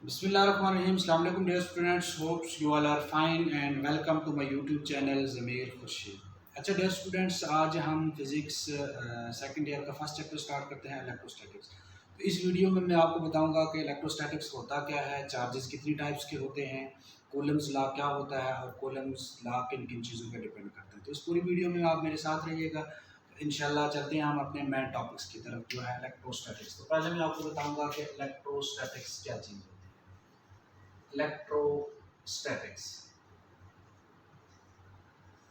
Bismillahirrahmanirrahim. Assalamu alaikum dear students. Hopes you all are fine and welcome to my YouTube channel ज़मीर खुर्शीद. अच्छा dear students, आज हम physics second year का first chapter start करते हैं electrostatics. तो इस video में मैं आपको बताऊंगा कि इलेक्ट्रोस्टैटिक्स होता क्या है, चार्जेस कितनी टाइप्स के होते हैं, कूलम्स लॉ क्या होता है और कूलम्स लॉ किन किन चीज़ों पर डिपेंड करते हैं. तो इस पूरी वीडियो में आप मेरे साथ रहिएगा. इंशाल्लाह चलते हैं हम अपने मेन टॉपिक्स की तरफ जो है इलेक्ट्रोस्टैटिक्स. तो पहले मैं आपको बताऊंगा कि इलेक्ट्रोस्टैटिक्स क्या चीज़ है. इलेक्ट्रोस्टैटिक्स,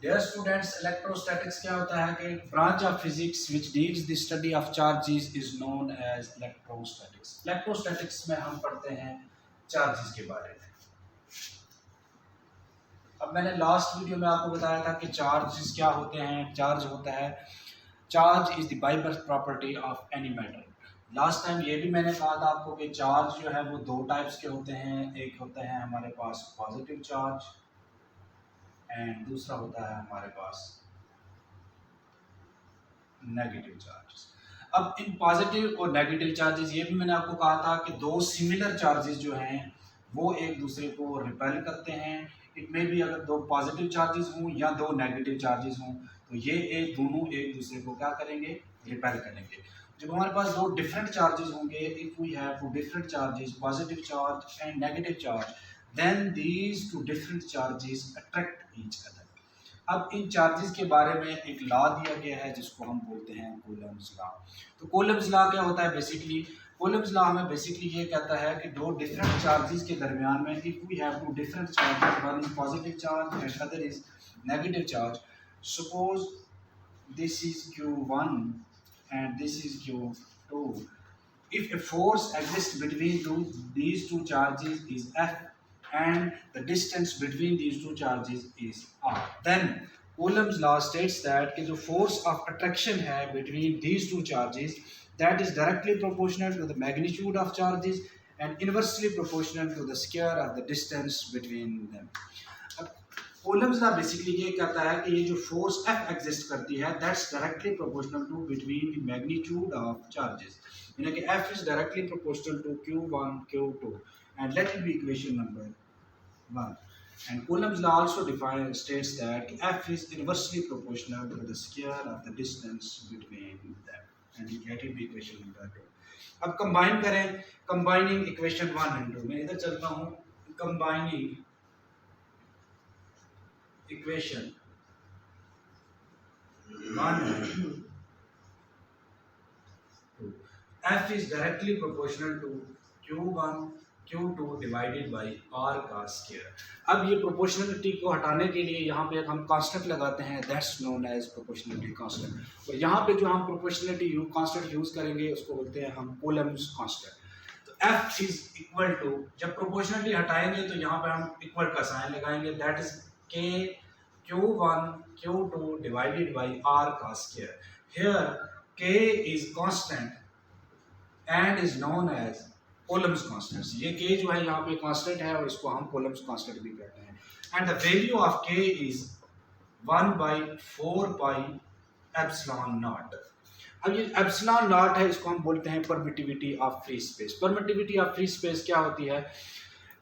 डियर स्टूडेंट्स, इलेक्ट्रोस्टैटिक्स क्या होता है कि branch of physics which deals the study of charges is known as electrostatics. Electrostatics में हम पढ़ते हैं चार्जेस के बारे में. अब मैंने लास्ट वीडियो में आपको बताया था कि चार्जेस क्या होते हैं. चार्ज होता है, charge is the by birth property of any matter. Last time ये भी मैंने कहा था आपको कि चार्ज जो है वो दो टाइप्स के होते हैं. एक होता है हमारे पास पॉजिटिव चार्ज एंड दूसरा होता है हमारे पास नेगेटिव चार्जेस. अब इन पॉजिटिव और नेगेटिव चार्जेस ये भी मैंने आपको कहा था कि दो सिमिलर चार्जेस जो हैं वो एक दूसरे को रिपेल करते हैं. इट में भी अगर दो पॉजिटिव चार्जेस हों या दो नेगेटिव चार्जेस हों तो ये दोनों एक दूसरे को क्या करेंगे, रिपेल करेंगे. जब हमारे पास दो डिफरेंट चार्जेस होंगे, if we have two different charges, positive charge and negative charge, then these two different charges attract each other. अब इन चार्जेस के बारे में एक लॉ दिया गया है जिसको हम बोलते हैं कूलम्स लॉ. तो कूलम्स लॉ क्या होता है बेसिकली? कूलम्स लॉ हमें बेसिकली ये कहता है कि दो डिफरेंट चार्जेस के दरमियान में, if we have two different charges, one is positive charge and other is negative charge, suppose this is q1 and this is q2. If a force exists between these two charges is F and the distance between these two charges is R, then Coulomb's law states that the force of attraction है between these two charges that is directly proportional to the magnitude of charges and inversely proportional to the square of the distance between them. Coulomb's law basically ये कहता है कि ये जो force F exist करती है that's directly proportional to between the magnitude of charges. यानी कि F is directly proportional to Q1 Q2 and let it be equation number 1. And Coulomb's law also states that F is inversely proportional to the square of the distance between them. And let it be equation number 2. अब combine करें, combining equation 1 and 2. मैं इधर चलता हूँ. Combining equation 1 and 2. F is directly proportional to Q1 Q2 divided by R का square. अब ये proportionality को हटाने के लिए यहाँ पे हम कांस्टेंट लगाते हैं, that's known as proportionality constant. और यहाँ पे जो हम प्रोपोर्शनलिटी कांस्टेंट यूज करेंगे उसको बोलते हैं हम कूलम्स कांस्टेंट. तो F इज इक्वल टू, जब प्रोपोर्शनलिटी हटाएंगे तो यहाँ पे हम इक्वल का साइन लगाएंगे, that is K Q1 Q2 divided by R का square. Here K is constant and is known as Coulomb's constant. ये K जो है यहाँ पे constant है और इसको हम Coulomb's constant भी कहते हैं. And the value of K is 1 by 4 pi epsilon naught. अब ये एप्सिलॉन नॉट है, इसको हम बोलते हैं permittivity of free space. Permittivity of free space क्या होती है?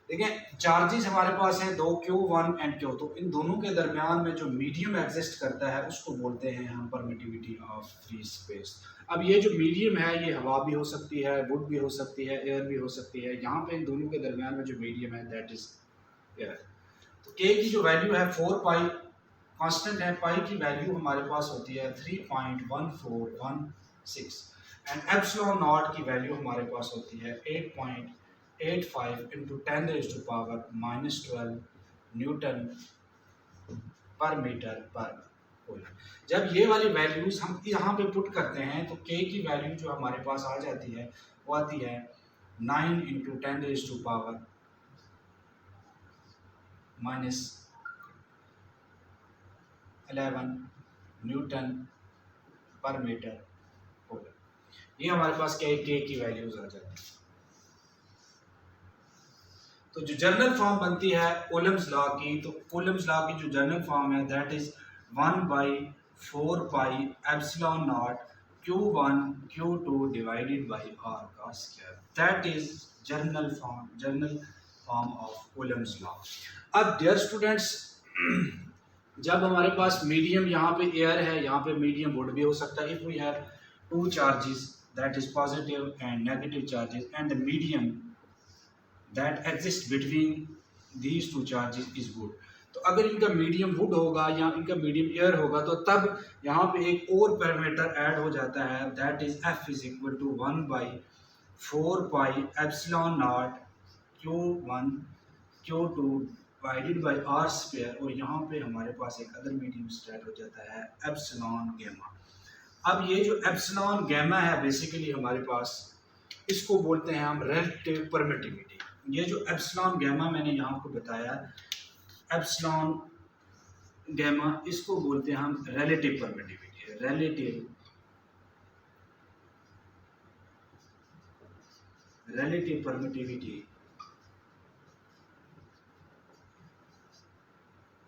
देखिए, चार्जेस हमारे पास हैं दो Q1 एंड Q, तो इन दोनों के दरमियान में जो मीडियम एग्जिस्ट करता है उसको बोलते हैं हम परमिटिविटी ऑफ फ्री स्पेस. अब ये जो मीडियम है ये हवा भी हो सकती है, वुड भी हो सकती है, एयर भी हो सकती है. यहाँ पे इन दोनों के दरमियान में जो मीडियम है दैट इज एयर. तो K की जो वैल्यू है 4 पाई कांस्टेंट है, पाई की वैल्यू हमारे पास होती है 3.1416 एंड एप्सिलॉन नॉट की वैल्यू हमारे पास होती है 8.85 into 10 raised to power -12 Newton पर मीटर पर कूलम. जब ये वाली वैल्यूज हम यहाँ पे पुट करते हैं तो K की वैल्यू जो हमारे पास आ जाती है वो आती है 9 into 10 raised to power -11 Newton पर मीटर कूलम. ये हमारे पास K की वैल्यूज आ जाती है. तो जो जनरल फॉर्म बनती है कूलम्स लॉ की, तो कूलम्स लॉ की जो जनरल फॉर्म है that is 1 by 4 pi epsilon naught Q1 Q2 divided by R का square. That is general form of Coulomb's law. अब डियर स्टूडेंट्स, जब हमारे पास मीडियम यहाँ पे एयर है, यहाँ पे मीडियम वुड भी हो सकता है। If we have two charges that is positive and negative charges and the medium that exist between these two charges is wood. तो अगर इनका मीडियम वुड होगा या इनका मीडियम एयर होगा तो तब यहाँ पे एक और पैरामीटर ऐड हो जाता है, that is F is equal to 1/4 pi epsilon naught Q1 Q2 divided by r square, और यहाँ पे हमारे पास एक अदर मीडियम स्टार्ट हो जाता है एप्सिलॉन गैमा। अब ये जो एप्सिलॉन गैमा है बेसिकली हमारे पास, इसको बोलते हैं हम रिलेटिव परमिटिविटी। ये जो एप्सिलॉन गैमा मैंने यहाँ आपको बताया, एप्सिलॉन गैमा, इसको बोलते हैं हम relative permittivity. Relative permittivity,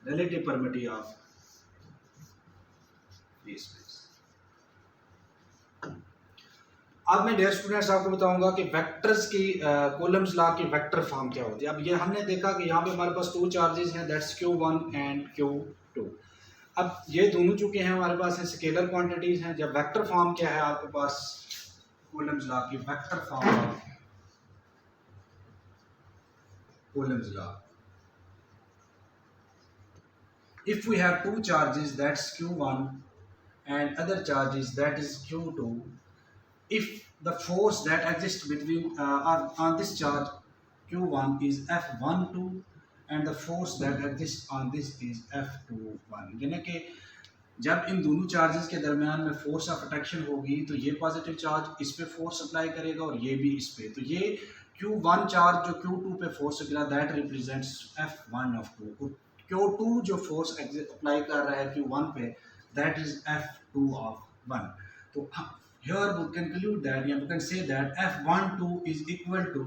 relative permittivity of this. अब मैं डियर स्टूडेंट्स आपको बताऊंगा कि वेक्टर्स की कूलम्स लॉ की वेक्टर फॉर्म क्या होती है। अब ये हमने देखा कि यहाँ पे हमारे पास टू चार्जेस हैं, दैट्स Q1 एंड Q2। अब ये दोनों चुके हैं हमारे पास हैं स्केलर क्वांटिटीज हैं। जब वेक्टर फॉर्म क्या है आपके पास कूलम्स लॉ की, vector form of Coulomb's law, if we have two charges that's Q1 and other charges that is Q2, if the force that exists between on this charge Q1 is F12 and the force that exists on this is F21, यानी कि जब इन दोनों charges के दरमियान में force of attraction होगी तो ये पॉजिटिव चार्ज इस पे फोर्स अप्लाई करेगा और ये भी इस पे। तो ये Q1 चार्ज जो Q2 पे force apply, that represents F1 of 2, और Q2 जो फोर्स अप्लाई कर रहा है Q1 पे, दैट इज F2 ऑफ 1। तो here we can conclude that, yeah, we can say that F12 is equal to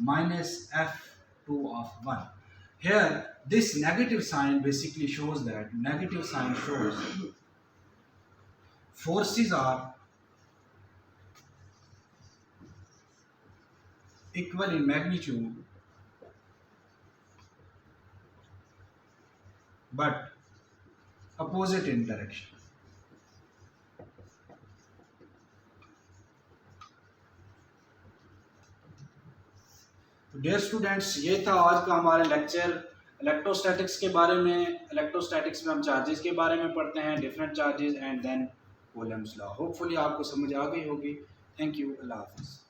minus F2 of 1. Here this negative sign basically shows that, negative sign shows forces are equal in magnitude but opposite in direction. Dear students, ये था आज का हमारा lecture electrostatics के बारे में। Electrostatics में हम चार्जेस के बारे में पढ़ते हैं, different charges and then Coulomb's law. Hopefully आपको समझ आ गई होगी। थैंक यू, अल्लाह हाफिज़।